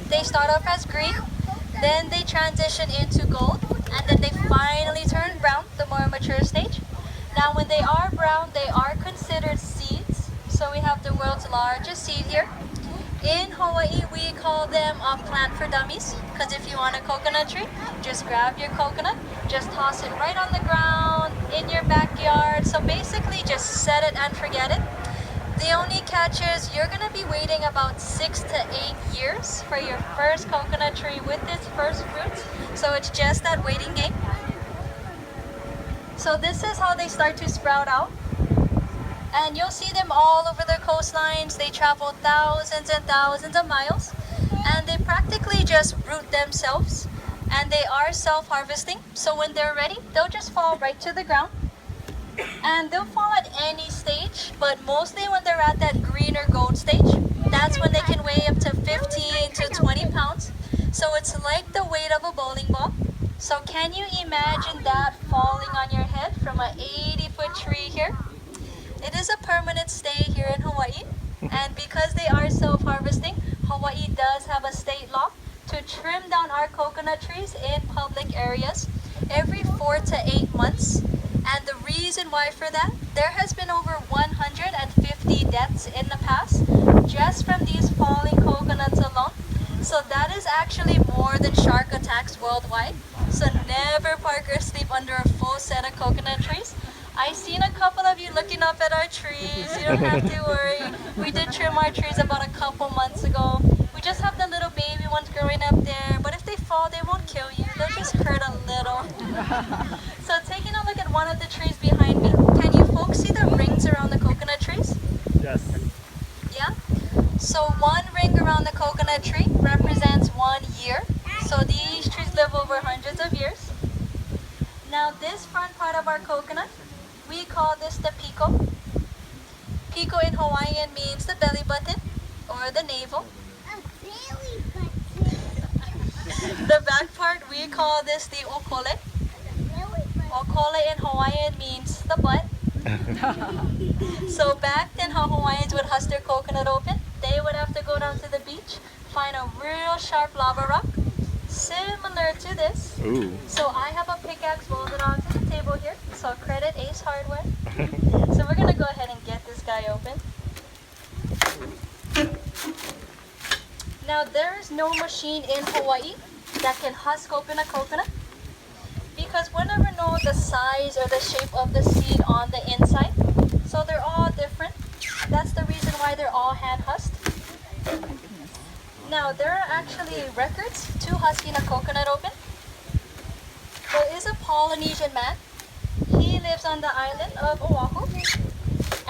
They start off as green, then they transition into gold, and then they finally turn brown, the more mature stage. Now when they are brown, they are considered seeds. So we have the world's largest seed here. In Hawaii, we call them a plant for dummies, because if you want a coconut tree, just grab your coconut, just toss it right on the ground in your backyard. So basically just set it and forget it. The only catch is you're going to be waiting about 6 to 8 years for your first coconut tree with its first fruits. So it's just that waiting game. So this is how they start to sprout out. And you'll see them all over the coastlines. They travel thousands and thousands of miles. And they practically just root themselves. And they are self-harvesting. So when they're ready, they'll just fall right to the ground. And they'll fall at any stage, but mostly when they're at that green or gold stage. That's when they can weigh up to 15 to 20 pounds. So it's like the weight of a bowling ball. So can you imagine that falling on your head from an 80-foot tree here? It is a permanent stay here in Hawaii. And because they are self-harvesting, Hawaii does have a state law to trim down our coconut trees in public areas every 4 to 8 months. And the reason why for that, there has been over 150 deaths in the past just from these falling coconuts alone. So that is actually more than shark attacks worldwide. So never park or sleep under a full set of coconut trees. I seen a couple of you looking up at our trees. You don't have to worry. We did trim our trees about a couple months ago. We just have the little baby ones growing up there. But if they fall, they won't kill you. They'll just hurt a little. So taking a look at one of the trees behind me, can you folks see the rings around the coconut trees? Yes. Yeah? So one ring around the coconut tree represents 1 year. So these trees live over hundreds of years. Now this front part of our coconut, we call this the piko. Piko in Hawaiian means the belly button or the navel. The back part, we call this the okole. Okole in Hawaiian means the butt. So back then how Hawaiians would husk their coconut open, they would have to go down to the beach, find a real sharp lava rock, similar to this. Ooh. So I have a pickaxe welded onto the table here, so credit Ace Hardware. So we're going to go ahead and get this guy open. Now there is no machine in Hawaii that can husk open a coconut because we'll never know the size or the shape of the seed on the inside. So they're all different. That's the reason why they're all hand husked. Now there are actually records to husking a coconut open. There is a Polynesian man. He lives on the island of Oahu.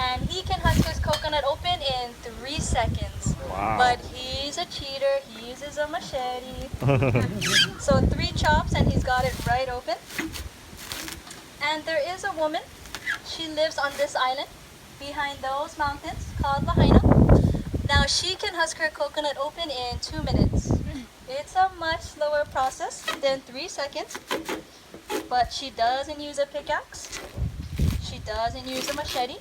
And he can husk his coconut open in 3 seconds. Wow. But he's a cheater. He uses a machete. So 3 chops and he's got it right open. And there is a woman. She lives on this island behind those mountains called Lahaina. Now she can husk her coconut open in 2 minutes. It's a much slower process than 3 seconds. But she doesn't use a pickaxe. She doesn't use a machete.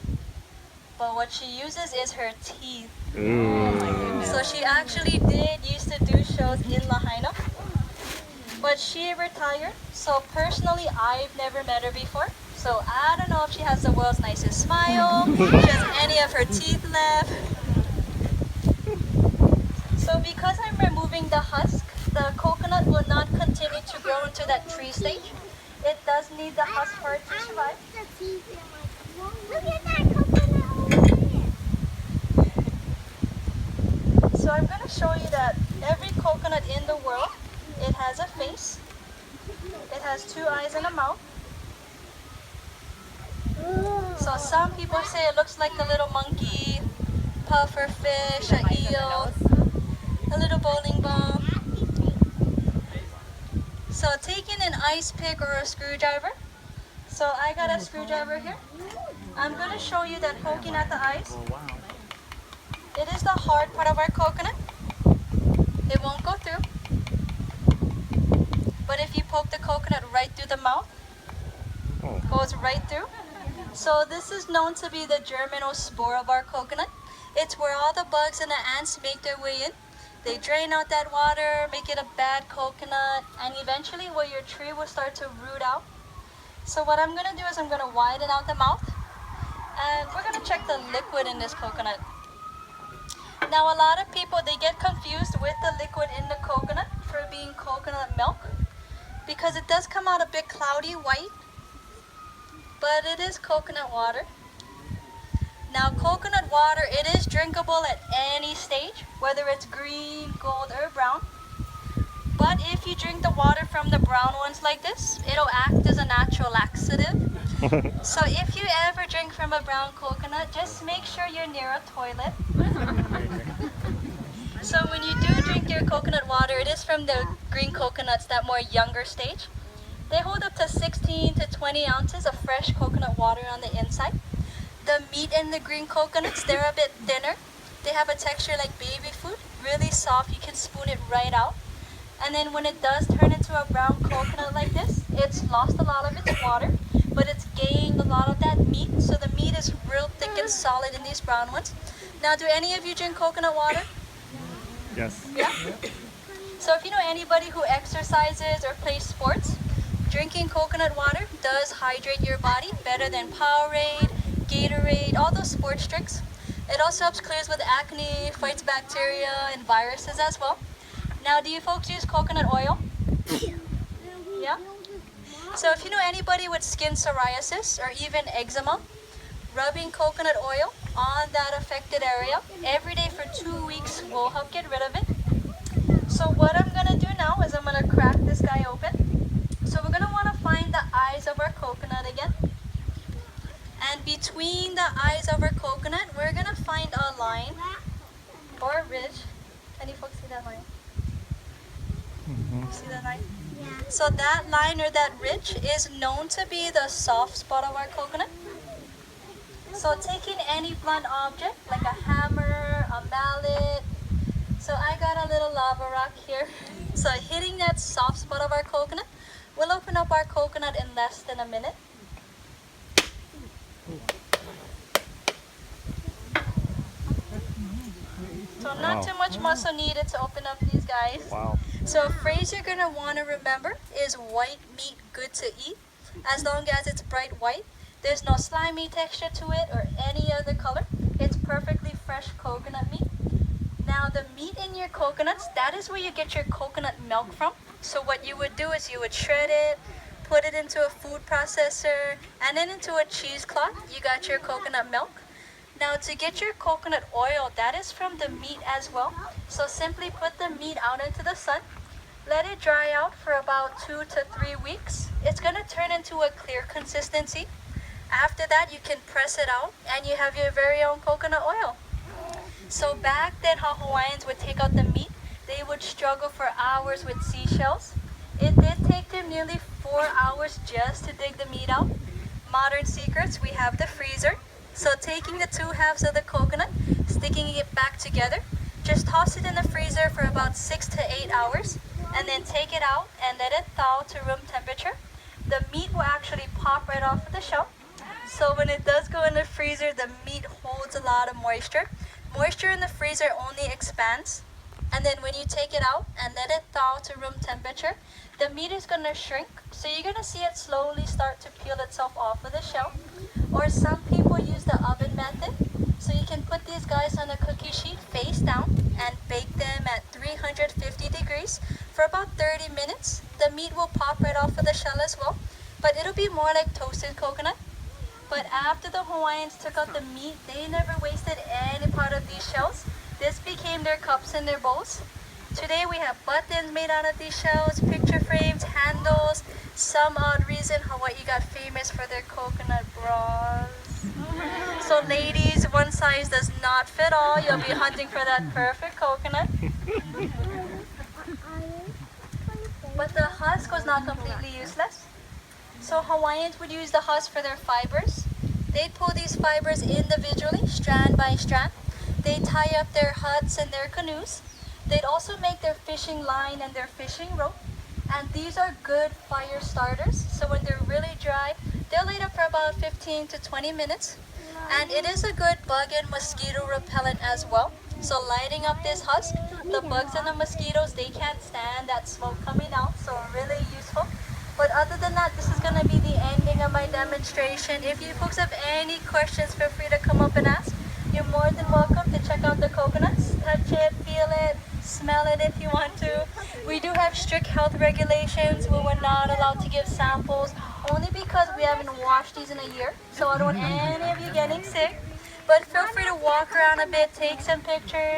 But what she uses is her teeth. So she actually did used to do shows in Lahaina. But she retired. So personally, I've never met her before. So I don't know if she has the world's nicest smile. She has any of her teeth left. So because I'm removing the husk, the coconut will not continue to grow into that tree stage. It does need the husk part to survive. Look at that coconut over there. So I'm going to show you that every coconut in the world, it has a face. It has 2 eyes and a mouth. So some people say it looks like a little monkey, puffer fish, an eel, a little bowling ball. So taking an ice pick or a screwdriver. So I got a screwdriver here. I'm going to show you that poking at the eyes. It is the hard part of our coconut. It won't go through. But if you poke the coconut right through the mouth, it goes right through. So this is known to be the germinal spore of our coconut. It's where all the bugs and the ants make their way in. They drain out that water, make it a bad coconut, and eventually your tree will start to root out. So what I'm gonna do is I'm gonna widen out the mouth, and we're gonna check the liquid in this coconut. Now a lot of people, they get confused with the liquid in the coconut for being coconut milk, because it does come out a bit cloudy white, but it is coconut water. Now coconut water, it is drinkable at any stage, whether it's green, gold, or brown. But if you drink the water from the brown ones like this, it'll act as a natural laxative. So if you ever drink from a brown coconut, just make sure you're near a toilet. So when you do drink your coconut water, it is from the green coconuts, that more younger stage. They hold up to 16 to 20 ounces of fresh coconut water on the inside. The meat in the green coconuts, they're a bit thinner. They have a texture like baby food, really soft. You can spoon it right out. And then when it does turn into a brown coconut like this, it's lost a lot of its water, but it's gained a lot of that meat. So the meat is real thick and solid in these brown ones. Now, do any of you drink coconut water? Yes. Yeah? So if you know anybody who exercises or plays sports, drinking coconut water does hydrate your body better than Powerade, Gatorade, all those sports drinks. It also helps clears with acne, fights bacteria and viruses as well. Now, do you folks use coconut oil? Yeah? So if you know anybody with skin psoriasis or even eczema, rubbing coconut oil on that affected area every day for 2 weeks will help get rid of it. So what I'm gonna do now is I'm gonna crack this guy open. So we're gonna wanna find the eyes of our coconut again. And between the eyes of our coconut, we're gonna find a line or a ridge. Can you folks see that line? See that line? Yeah. So that line or that ridge is known to be the soft spot of our coconut. So taking any blunt object like a hammer, a mallet. So I got a little lava rock here. So hitting that soft spot of our coconut will open up our coconut in less than a minute. So not too much muscle needed to open up these guys. Wow. So a phrase you're going to want to remember is white meat good to eat. As long as it's bright white, there's no slimy texture to it or any other color. It's perfectly fresh coconut meat. Now the meat in your coconuts, that is where you get your coconut milk from. So what you would do is you would shred it, put it into a food processor, and then into a cheesecloth, you got your coconut milk. Now to get your coconut oil, that is from the meat as well. So simply put the meat out into the sun. Let it dry out for about 2 to 3 weeks. It's gonna turn into a clear consistency. After that, you can press it out and you have your very own coconut oil. So back then, how Hawaiians would take out the meat, they would struggle for hours with seashells. It did take them nearly 4 hours just to dig the meat out. Modern secrets, we have the freezer. So taking the 2 halves of the coconut, sticking it back together, just toss it in the freezer for about 6 to 8 hours, and then take it out and let it thaw to room temperature. The meat will actually pop right off of the shell. So when it does go in the freezer, the meat holds a lot of moisture. Moisture in the freezer only expands. And then when you take it out and let it thaw to room temperature, the meat is going to shrink. So you're going to see it slowly start to peel itself off of the shell. Or some people use the oven method. So you can put these guys on a cookie sheet face down and bake them at 350 degrees for about 30 minutes. The meat will pop right off of the shell as well, but it'll be more like toasted coconut. But after the Hawaiians took out the meat, they never wasted any part of these shells. This became their cups and their bowls. Today we have buttons made out of these shells, picture frames, handles. Some odd reason Hawaii got famous for their coconut bras. So ladies, one size does not fit all. You'll be hunting for that perfect coconut. But the husk was not completely useless. So Hawaiians would use the husk for their fibers. They'd pull these fibers individually, strand by strand. They'd tie up their huts and their canoes. They'd also make their fishing line and their fishing rope. And these are good fire starters. So when they're really dry, they'll light up for about 15 to 20 minutes. And it is a good bug and mosquito repellent as well. So lighting up this husk, the bugs and the mosquitoes, they can't stand that smoke coming out, so really useful. But other than that, this is gonna be the ending of my demonstration. If you folks have any questions, feel free to come up and ask. You're more than welcome to check out the coconuts, touch it, feel it, smell it if you want to. We do have strict health regulations where we're not allowed to give samples, only because we haven't washed these in a year, so I don't want any of you getting sick. But feel free to walk around a bit, take some pictures,